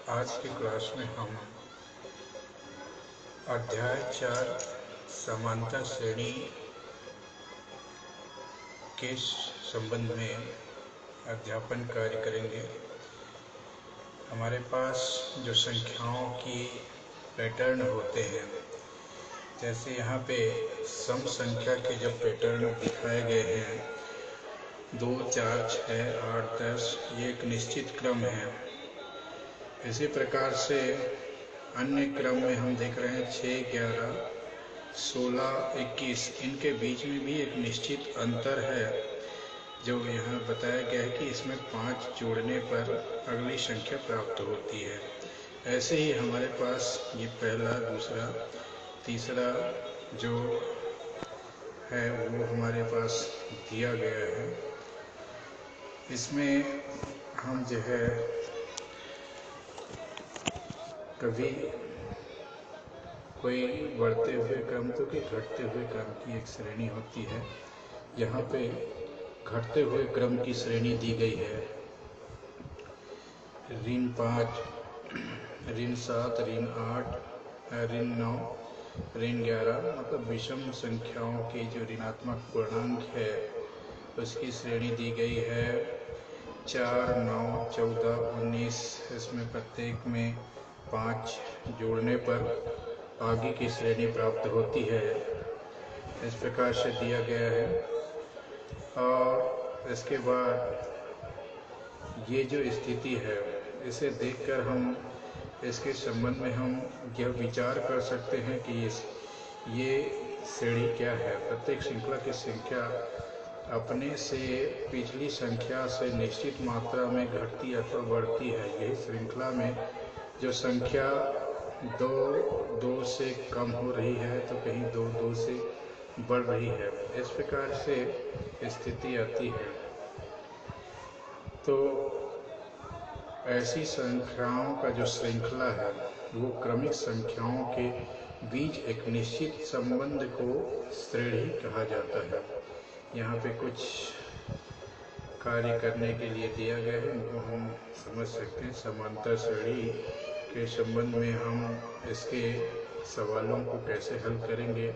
आज की क्लास में हम अध्याय 4 समानता श्रेणी के संबंध में अध्यापन कार्य करेंगे। हमारे पास जो संख्याओं की पैटर्न होते हैं, जैसे यहाँ पे सम संख्या के जब पैटर्न दिखाए गए हैं 2, 4, 6, 8, 10, ये एक निश्चित क्रम है। इसी प्रकार से अन्य क्रम में हम देख रहे हैं 6, 11, 16, 21, इनके बीच में भी एक निश्चित अंतर है, जो यहाँ बताया गया है कि इसमें 5 जोड़ने पर अगली संख्या प्राप्त होती है। ऐसे ही हमारे पास ये पहला, दूसरा, तीसरा जो है वो हमारे पास दिया गया है। इसमें हम जो है कभी कोई बढ़ते हुए क्रम तो कि घटते हुए क्रम की एक श्रेणी होती है। यहाँ पे घटते हुए क्रम की श्रेणी दी गई है। ऋण 5, ऋण 7, ऋण 8, ऋण 9, ऋण 11, मतलब विषम संख्याओं की जो ऋणात्मक पूर्णांक है उसकी श्रेणी दी गई है। 4, 9, 14, 19, इसमें प्रत्येक में 5 जोड़ने पर आगे की श्रेणी प्राप्त होती है। इस प्रकार से दिया गया है। और इसके बाद ये जो स्थिति है, इसे देखकर हम इसके संबंध में हम यह विचार कर सकते हैं कि ये श्रेणी क्या है। प्रत्येक श्रृंखला की संख्या अपने से पिछली संख्या से निश्चित मात्रा में घटती अथवा बढ़ती है। यही श्रृंखला में जो संख्या 2 से कम हो रही है तो कहीं 2 से बढ़ रही है। इस प्रकार से स्थिति आती है। तो ऐसी संख्याओं का जो श्रृंखला है वो क्रमिक संख्याओं के बीच एक निश्चित संबंध को श्रेणी कहा जाता है। यहाँ पे कुछ कार्य करने के लिए दिया गया है, इनको हम समझ सकते हैं। समांतर श्रेणी के संबंध में हम इसके सवालों को कैसे हल करेंगे,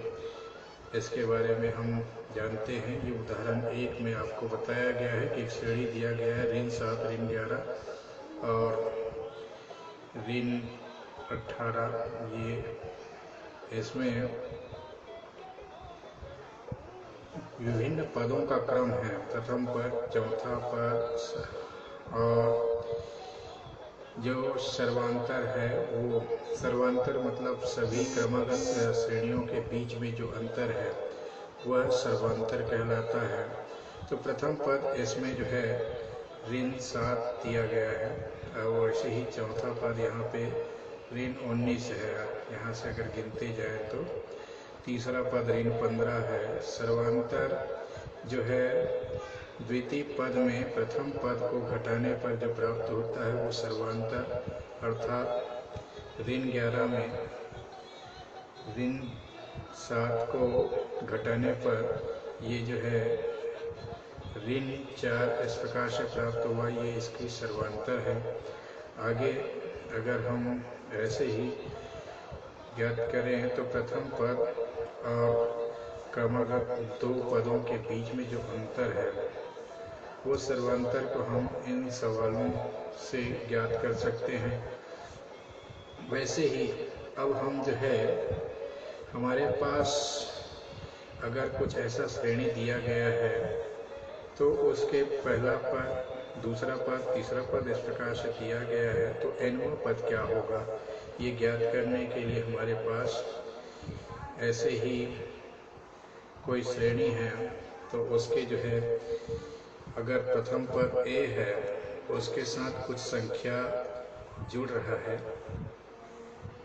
इसके बारे में हम जानते हैं। ये उदाहरण 1 में आपको बताया गया है कि एक श्रेणी दिया गया है ऋण 7, ऋण 11 और ऋण 18। ये इसमें विभिन्न पदों का क्रम है, प्रथम पद, चौथा पद, और जो सर्वांतर है वो सर्वांतर मतलब सभी क्रमागत श्रेणियों के बीच में जो अंतर है वह सर्वांतर कहलाता है। तो प्रथम पद इसमें जो है ऋण 7 दिया गया है और वैसे ही चौथा पद यहाँ पे ऋण 19 है। यहाँ से अगर गिनते जाए तो तीसरा पद ऋण 15 है। सर्वांतर जो है द्वितीय पद में प्रथम पद को घटाने पर जो प्राप्त होता है वो सर्वांतर, अर्थात ऋण 11 में ऋण 7 को घटाने पर ये जो है ऋण 4 इस प्रकार से प्राप्त हुआ। ये इसकी सर्वांतर है। आगे अगर हम ऐसे ही ज्ञात करें तो प्रथम पद और क्रमागत 2 पदों के बीच में जो अंतर है वो सर्वांतर को हम इन सवालों से ज्ञात कर सकते हैं। वैसे ही अब हम जो है हमारे पास अगर कुछ ऐसा श्रेणी दिया गया है तो उसके पहला पद, दूसरा पद, तीसरा पद इस प्रकार से दिया गया है तो nवां पद क्या होगा, ये ज्ञात करने के लिए हमारे पास ऐसे ही कोई श्रेणी है तो उसके जो है अगर प्रथम पद a है उसके साथ कुछ संख्या जुड़ रहा है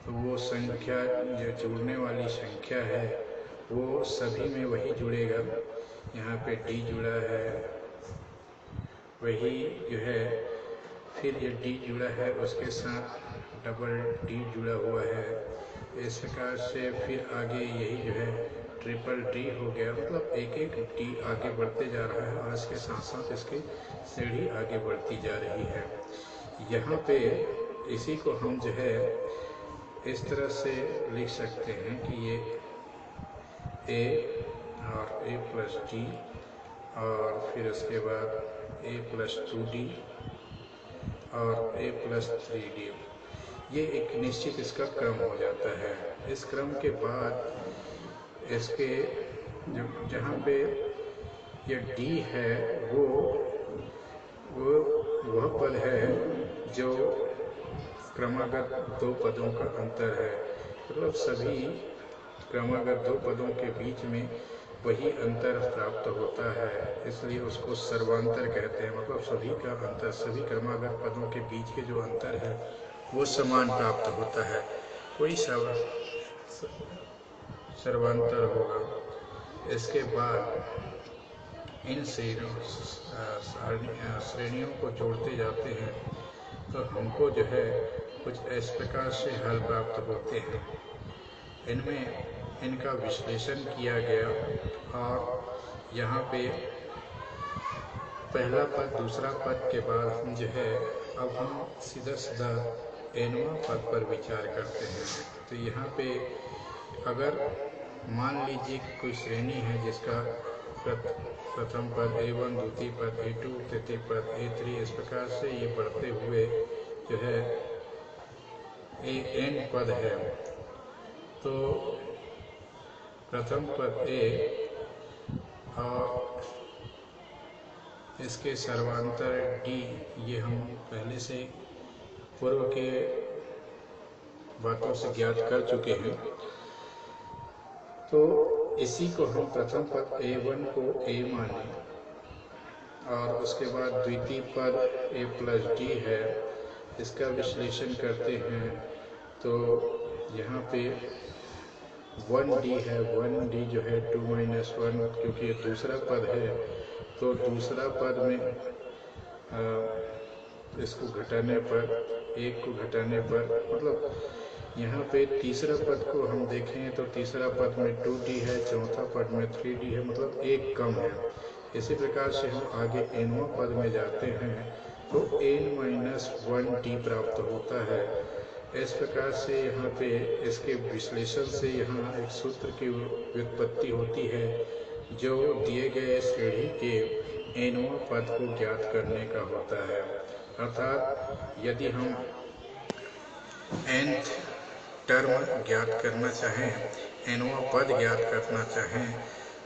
तो वो संख्या जो जुड़ने वाली संख्या है वो सभी में वही जुड़ेगा। यहाँ पे d जुड़ा है, वही जो है फिर ये d जुड़ा है उसके साथ डबल d जुड़ा हुआ है। इस प्रकार से फिर आगे यही जो है ट्रिपल d हो गया, मतलब एक d आगे बढ़ते जा रहा है और इसके साथ साथ इसकी सीढ़ी आगे बढ़ती जा रही है। यहाँ पे इसी को हम जो है इस तरह से लिख सकते हैं कि ये a और a प्लस डी और फिर उसके बाद a प्लस 2d और a प्लस 3d, ये एक निश्चित इसका क्रम हो जाता है। इस क्रम के बाद इसके जहाँ पे ये d है वो वह पद है जो क्रमागत दो पदों का अंतर है। मतलब सभी क्रमागत दो पदों के बीच में वही अंतर प्राप्त होता है, इसलिए उसको सर्वांतर कहते हैं। मतलब सभी का अंतर, सभी क्रमागत पदों के बीच के जो अंतर है वो समान प्राप्त होता है, कोई सर्वांतर होगा। इसके बाद इन श्रेणियों को जोड़ते जाते हैं तो हमको जो है कुछ इस प्रकार से हल प्राप्त होते हैं। इनमें इनका विश्लेषण किया गया और यहाँ पे पहला पद दूसरा पद के बाद हम जो है अब हम सीधा सीधा nवां पद पर विचार करते हैं। तो यहाँ पे अगर मान लीजिए कि कोई श्रेणी है जिसका प्रथम पद a1, द्वितीय पद a2, तृतीय पद a3, इस प्रकार से ये बढ़ते हुए जो है n पद है। तो प्रथम पद a और इसके सर्वांतर d, ये हम पहले से पूर्व के बातों से ज्ञात कर चुके हैं। तो इसी को हम प्रथम पद a1 को a माने और उसके बाद द्वितीय पद a प्लस d है, इसका विश्लेषण करते हैं तो यहाँ पे 1d है। 1d जो है 2 माइनस 1, क्योंकि ये दूसरा पद है तो दूसरा पद में इसको घटाने पर, एक को घटाने पर, मतलब यहाँ पे तीसरा पद को हम देखें तो तीसरा पद में 2d है, चौथा पद में 3d है, मतलब एक कम है। इसी प्रकार से हम आगे nवां पद में जाते हैं तो n माइनस 1d प्राप्त होता है। इस प्रकार से यहाँ पे इसके विश्लेषण से यहाँ एक सूत्र की व्युत्पत्ति होती है जो दिए गए श्रेणी के nवां पद को ज्ञात करने का होता है। अर्थात यदि हम nth टर्म ज्ञात करना चाहें, nवां पद ज्ञात करना चाहें,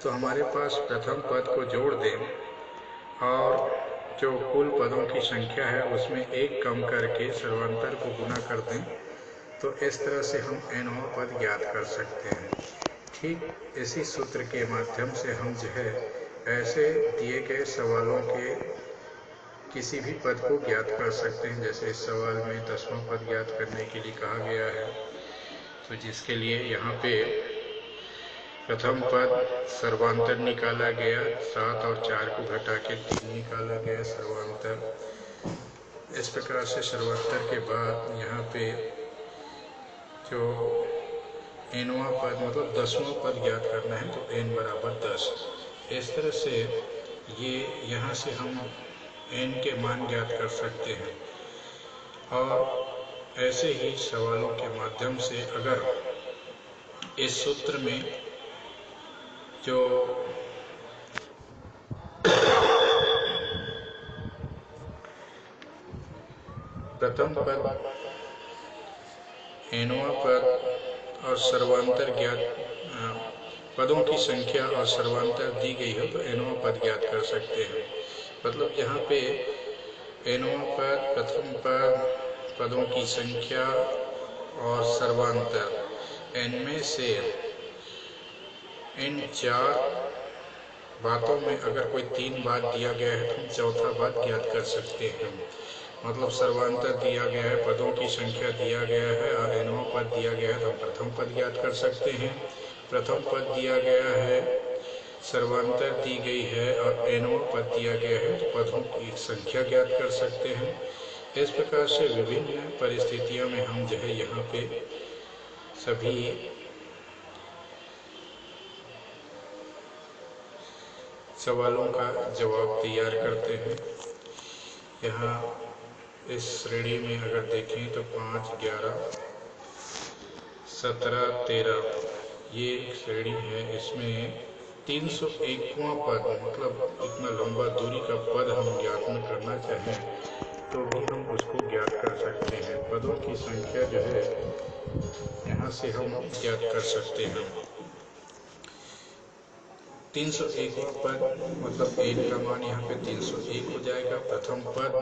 तो हमारे पास प्रथम पद को जोड़ दें और जो कुल पदों की संख्या है उसमें एक कम करके सर्वांतर को गुना कर दें, तो इस तरह से हम nवां पद ज्ञात कर सकते हैं। ठीक इसी सूत्र के माध्यम से हम जो है ऐसे दिए गए सवालों के किसी भी पद को ज्ञात कर सकते हैं। जैसे इस सवाल में 10वां पद ज्ञात करने के लिए कहा गया है, तो जिसके लिए यहाँ पे प्रथम पद सर्वांतर निकाला गया, 7 और 4 को घटा के 3 निकाला गया सर्वांतर। इस प्रकार से सर्वांतर के बाद यहाँ पे जो nवां पद मतलब 10वां पद ज्ञात करना है तो n बराबर 10। इस तरह से ये यहाँ से हम n के मान ज्ञात कर सकते हैं। और ऐसे ही सवालों के माध्यम से अगर इस सूत्र में जो प्रथम पद, nवां पद और सर्वांतर ज्ञात पदों की संख्या और सर्वांतर दी गई हो तो nवां पद ज्ञात कर सकते हैं। मतलब यहाँ पे nवां पद, प्रथम पद, पदों की संख्या और सर्वांतर, इनमें से इन 4 बातों में अगर कोई 3 बात दिया गया है तो हम चौथा बात ज्ञात कर सकते हैं। मतलब सर्वांतर दिया गया है, पदों की संख्या दिया गया है और nवां पद दिया गया है तो हम प्रथम पद ज्ञात कर सकते हैं। प्रथम पद दिया गया है, सर्वांतर दी गई है और nवां पद दिया गया है तो पदों की संख्या ज्ञात कर सकते हैं। इस प्रकार से विभिन्न परिस्थितियों में हम जो है यहाँ पे सभी सवालों का जवाब तैयार करते हैं। यहाँ इस श्रेणी में अगर देखें तो 5, 11, 17, 13 ये श्रेणी है। इसमें 301वां पद, मतलब इतना लंबा दूरी का पद हम ज्ञात में करना चाहें तो भी हम उसको ज्ञात कर सकते हैं। पदों की संख्या जो है यहाँ से हम ज्ञात कर सकते हैं। 301वां पद मतलब n का मान यहाँ पे 301 हो जाएगा। प्रथम पद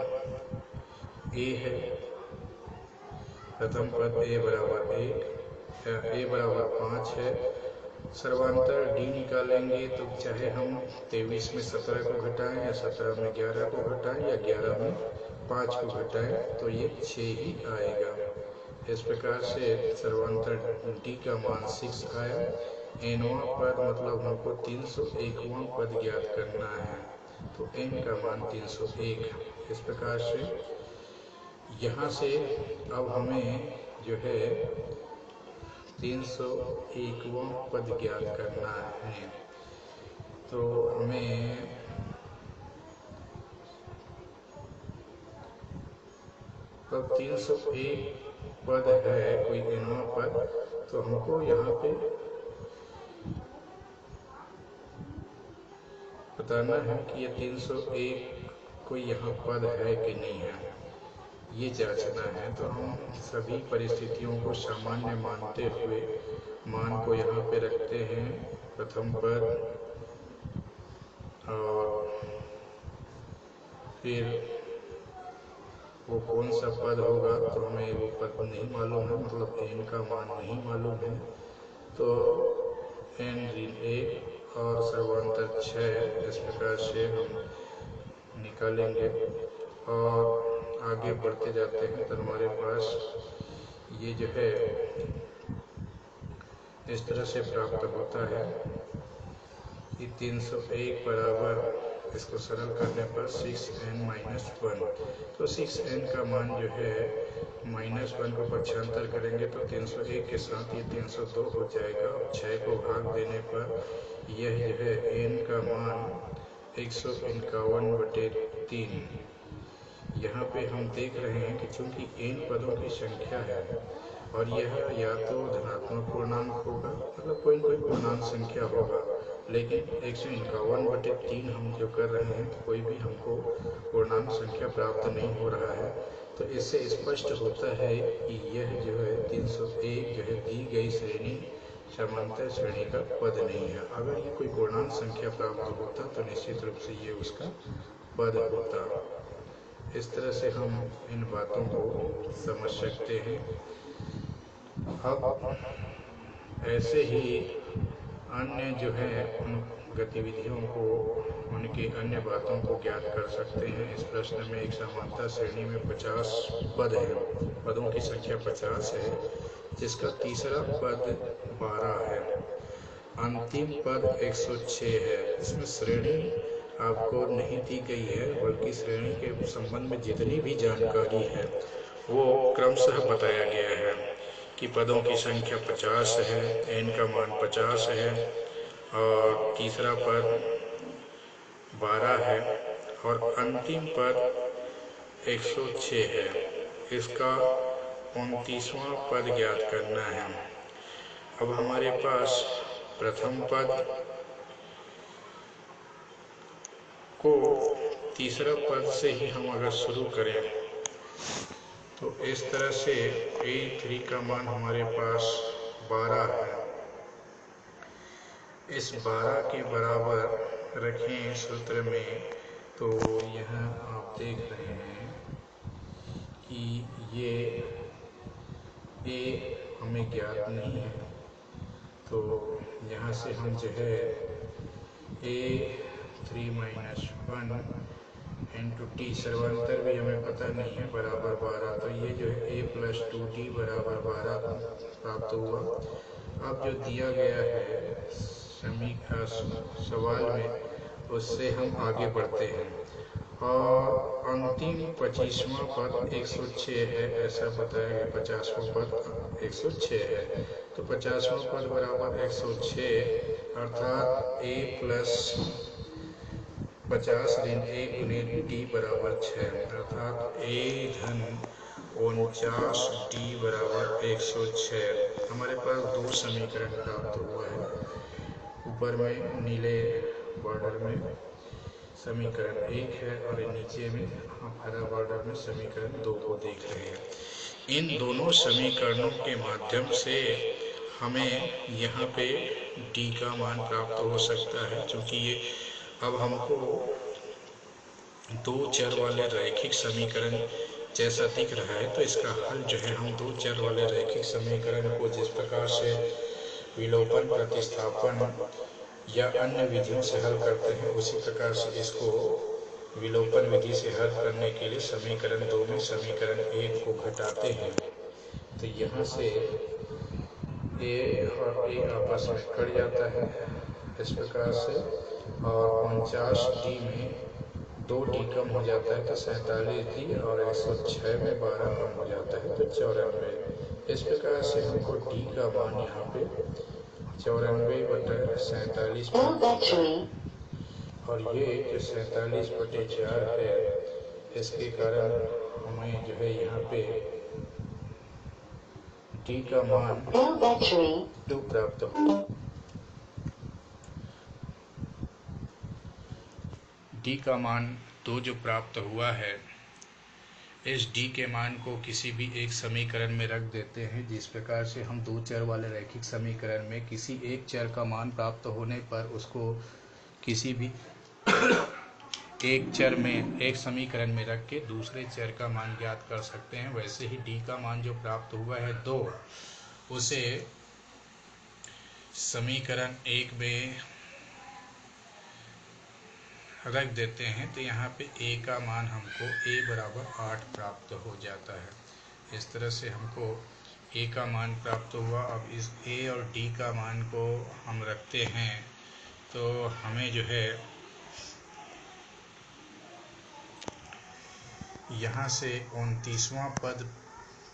a है, प्रथम पद a बराबर 1, a बराबर 5 है। सर्वांतर d निकालेंगे तो चाहे हम 23 में 17 को घटाएं या 17 में 11 को घटाएं या 11 में 5 को घटाएं तो ये 6 ही आएगा। इस प्रकार से सर्वांतर d का मान 6 आया। nवां पद मतलब हमको 301वां पद ज्ञात करना है तो n का मान 301। इस प्रकार से यहाँ से अब हमें जो है 301वां पद ज्ञात करना है। तो हमें तब 301 पद है कोई nवां पद, तो हमको यहाँ पे बताना है कि ये 301 कोई यहाँ पद है कि नहीं है, ये जांचना है। तो हम सभी परिस्थितियों को सामान्य मानते हुए मान को यहाँ पे रखते हैं प्रथम पद, और फिर वो कौन सा पद होगा तो हमें वो पद नहीं मालूम है, मतलब n का मान नहीं मालूम है। तो n ऋण 1 और सर्वांतर 6 इस प्रकार से हम निकालेंगे और आगे बढ़ते जाते हैं। तो हमारे पास ये जो है इस तरह से प्राप्त होता है कि 301 बराबर, इसको सरल करने पर 6n-1, तो 6n का मान जो है -1 को पक्षांतर करेंगे तो 301 के साथ ये 302 हो जाएगा। और 6 को भाग देने पर यह जो है n का मान 151/3। यहाँ पे हम देख रहे हैं कि चूंकि n पदों की संख्या है और यह या तो धनात्मक पूर्णांक होगा, मतलब कोई पूर्णांक संख्या होगा, लेकिन 151/3 हम जो कर रहे हैं तो कोई भी हमको पूर्णांक संख्या प्राप्त नहीं हो रहा है। तो इससे स्पष्ट होता है कि यह जो है 301 जो है दी गई श्रेणी समांतर श्रेणी का पद नहीं है। अगर ये कोई पूर्णांक संख्या प्राप्त होता तो निश्चित रूप से ये उसका पद होता। इस तरह से हम इन बातों को समझ सकते हैं। अब ऐसे ही अन्य जो है उन गतिविधियों को, उनके अन्य बातों को ज्ञात कर सकते हैं। इस प्रश्न में एक समांतर श्रेणी में 50 पद हैं, पदों की संख्या 50 है, जिसका तीसरा पद 12 है, अंतिम पद 106 है। इसमें श्रेणी आपको नहीं दी गई है, बल्कि श्रेणी के संबंध में जितनी भी जानकारी है वो क्रमशः बताया गया है कि पदों की संख्या 50 है, n का मान 50 है और तीसरा पद 12 है और अंतिम पद 106 है। इसका 29वां पद ज्ञात करना है। अब हमारे पास प्रथम पद को तीसरा पद से ही हम अगर शुरू करें तो इस तरह से A3 का मान हमारे पास 12 है। इस 12 के बराबर रखें सूत्र में, तो यहाँ आप देख रहे हैं कि ये A हमें ज्ञात नहीं है, तो यहाँ से हम जो है A3 - 1 इंटू टी, सर्वांतर भी हमें पता नहीं है, बराबर 12, तो ये जो है a + 2t बराबर 12 प्राप्त हुआ। अब जो दिया गया है सवाल में, उससे हम आगे बढ़ते हैं और अंतिम 25वां पद 106 है, ऐसा बताया गया। 50वां पद 106 है, तो 50वां पद बराबर 106, अर्थात a + 50 ऋण 1 गुने डी बराबर 6, अर्थात ए धन 49 डी बराबर 106। हमारे पास दो समीकरण प्राप्त हुआ है। ऊपर में नीले बॉर्डर में समीकरण 1 है और नीचे में हम हरा बॉर्डर में समीकरण 2 को देख रहे हैं। इन दोनों समीकरणों के माध्यम से हमें यहाँ पे डी का मान प्राप्त हो सकता है। क्योंकि ये अब हमको दो चर वाले रैखिक समीकरण जैसा दिख रहा है, तो इसका हल जो है हम दो चर वाले रैखिक समीकरण को जिस प्रकार से विलोपन, प्रतिस्थापन या अन्य विधियों से हल करते हैं, उसी प्रकार से इसको विलोपन विधि से हल करने के लिए समीकरण 2 में समीकरण 1 को घटाते हैं। तो यहाँ से ए और ए आपस में कट जाता है इस प्रकार से, और 49 डी में 2 डी कम हो जाता है तो 47 डी, और 106 में 12 कम हो जाता है तो 94। इस प्रकार से हमको डी का मान यहाँ पे 94/47 प्राप्त होता है। और ये जो 47/4 है, इसके कारण हमें जो है यहाँ पे डी का मान 2 प्राप्त हो। डी का मान 2 जो प्राप्त हुआ है, इस डी के मान को किसी भी एक समीकरण में रख देते हैं। जिस प्रकार से हम दो चर वाले रैखिक समीकरण में किसी एक चर का मान प्राप्त होने पर उसको किसी भी एक चर में, एक समीकरण में रख के दूसरे चर का मान ज्ञात कर सकते हैं, वैसे ही डी का मान जो प्राप्त हुआ है 2, उसे समीकरण 1 में रख देते हैं तो यहाँ पे a का मान हमको a बराबर 8 प्राप्त हो जाता है। इस तरह से हमको a का मान प्राप्त हुआ। अब इस a और d का मान को हम रखते हैं तो हमें जो है यहाँ से 29वां पद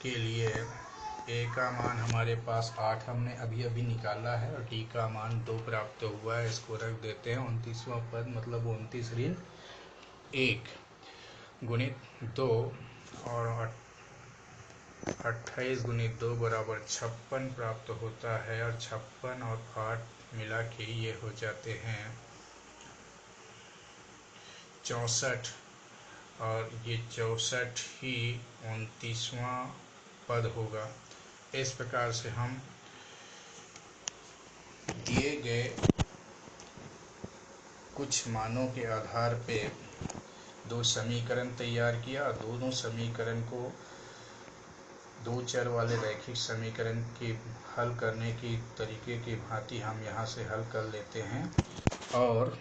के लिए a का मान हमारे पास 8 हमने अभी अभी निकाला है और d का मान 2 प्राप्त हुआ है। इसको रख देते हैं। 29वां पद मतलब 29 ऋण 1 गुणित 2 और 28 गुणित 2 बराबर 56 प्राप्त होता है, और 56 और 8 मिला के ये हो जाते हैं 64, और ये 64 ही 29वां पद होगा। इस प्रकार से हम दिए गए कुछ मानों के आधार पे दो समीकरण तैयार किया, और दोनों समीकरण को दो चर वाले रैखिक समीकरण के हल करने की तरीके की भांति हम यहाँ से हल कर लेते हैं। और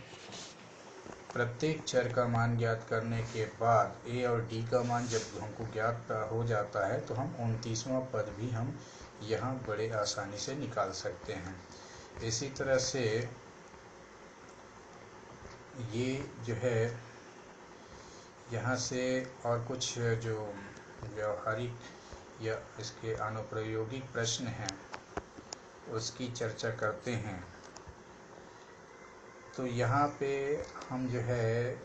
प्रत्येक चर का मान ज्ञात करने के बाद a और d का मान जब हमको ज्ञात हो जाता है तो हम 29वां पद भी हम यहाँ बड़े आसानी से निकाल सकते हैं। इसी तरह से ये जो है यहाँ से और कुछ जो व्यावहारिक या इसके अनुप्रयोगिक प्रश्न हैं उसकी चर्चा करते हैं। तो यहाँ पे हम जो है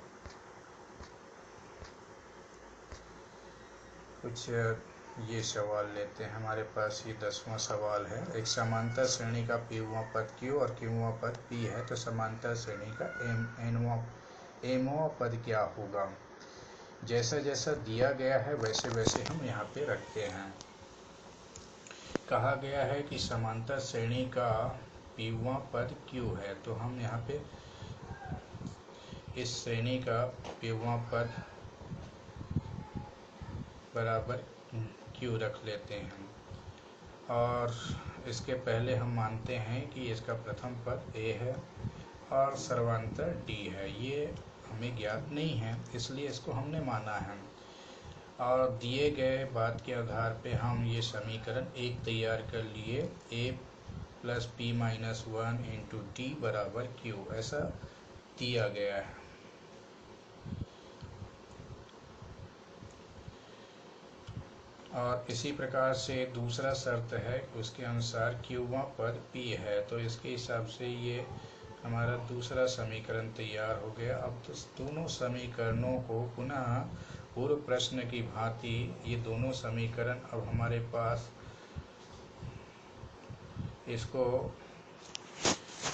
कुछ ये सवाल लेते हैं। हमारे पास ये 10वां सवाल है। एक समांतर श्रेणी का p वां पद q और q वां पद p है, तो समांतर श्रेणी का mवां पद क्या होगा। जैसा जैसा दिया गया है वैसे वैसे हम यहाँ पे रखते हैं। कहा गया है कि समांतर श्रेणी का p वां पद q है, तो हम यहाँ पे इस श्रेणी का p वां पद बराबर q रख लेते हैं, और इसके पहले हम मानते हैं कि इसका प्रथम पद a है और सर्वांतर d है। ये हमें ज्ञात नहीं है इसलिए इसको हमने माना है, और दिए गए बात के आधार पे हम ये समीकरण 1 तैयार कर लिए। a plus p minus 1 into d बराबर q, ऐसा दिया गया है। और इसी प्रकार से दूसरा शर्त है, उसके अनुसार q वां पद p है, तो इसके हिसाब से ये हमारा दूसरा समीकरण तैयार हो गया। अब तो दोनों समीकरणों को पुनः पूर्व प्रश्न की भांति ये दोनों समीकरण अब हमारे पास इसको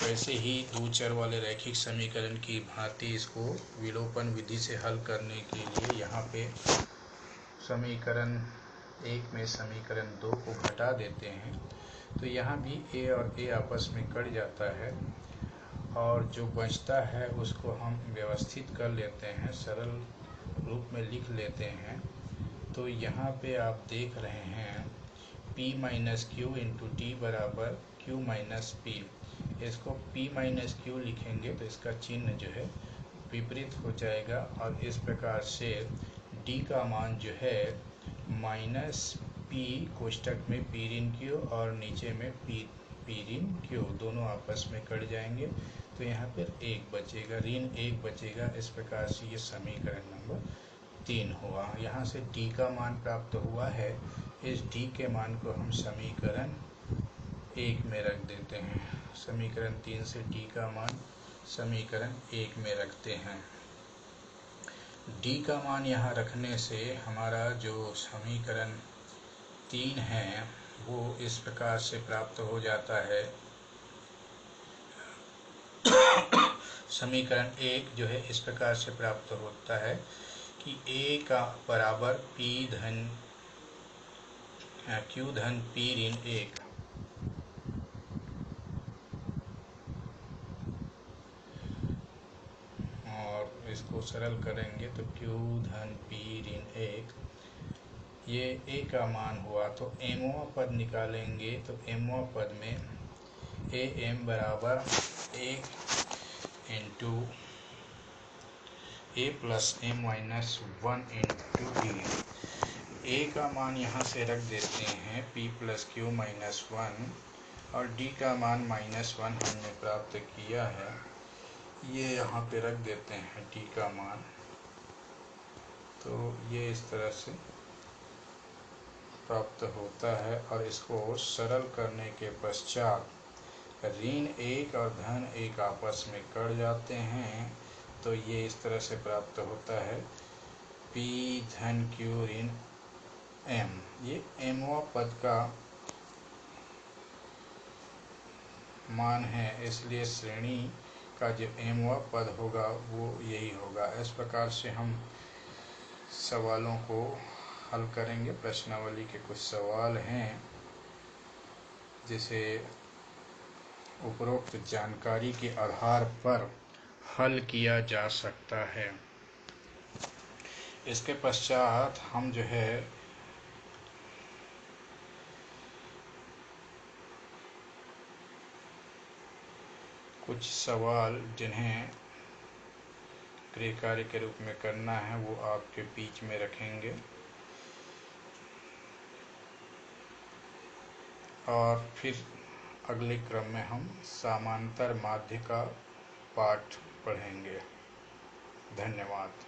वैसे ही दो चर वाले रैखिक समीकरण की भांति इसको विलोपन विधि से हल करने के लिए यहाँ पे समीकरण 1 में समीकरण 2 को घटा देते हैं, तो यहाँ भी a और a आपस में कट जाता है और जो बचता है उसको हम व्यवस्थित कर लेते हैं, सरल रूप में लिख लेते हैं। तो यहाँ पे आप देख रहे हैं p minus Q into T बराबर q माइनस पी। इसको p माइनस क्यू लिखेंगे तो इसका चिन्ह जो है विपरीत हो जाएगा और इस प्रकार से d का मान जो है माइनस p कोष्टक में p ऋण q और नीचे में p ऋण q दोनों आपस में कट जाएंगे, तो यहाँ पर 1 बचेगा, ऋण 1 बचेगा। इस प्रकार से ये समीकरण नंबर 3 हुआ। यहाँ से d का मान प्राप्त हुआ है। इस d के मान को हम समीकरण 1 में रख देते हैं। समीकरण 3 से d का मान समीकरण 1 में रखते हैं। d का मान यहाँ रखने से हमारा जो समीकरण 3 है वो इस प्रकार से प्राप्त हो जाता है। समीकरण 1 जो है इस प्रकार से प्राप्त होता है कि a का बराबर q धन p ऋण 1 और इसको सरल करेंगे तो q धन p ऋण 1 ये a का मान हुआ। तो mवां पद निकालेंगे तो mवां पद में am बराबर 1 into a plus m minus 1 into d। a का मान यहाँ से रख देते हैं p प्लस क्यू माइनस 1 और d का मान माइनस 1 हमने प्राप्त किया है, ये यहाँ पे रख देते हैं d का मान। तो ये इस तरह से प्राप्त होता है और इसको सरल करने के पश्चात ऋण 1 और धन 1 आपस में कट जाते हैं, तो ये इस तरह से प्राप्त होता है p धन q ऋण m। ये mवां पद का मान है, इसलिए श्रेणी का जो mवां पद होगा वो यही होगा। इस प्रकार से हम सवालों को हल करेंगे। प्रश्नावली के कुछ सवाल हैं जिसे उपरोक्त जानकारी के आधार पर हल किया जा सकता है। इसके पश्चात हम जो है कुछ सवाल जिन्हें गृह कार्य के रूप में करना है वो आपके बीच में रखेंगे और फिर अगले क्रम में हम समांतर माध्य का पाठ पढ़ेंगे। धन्यवाद।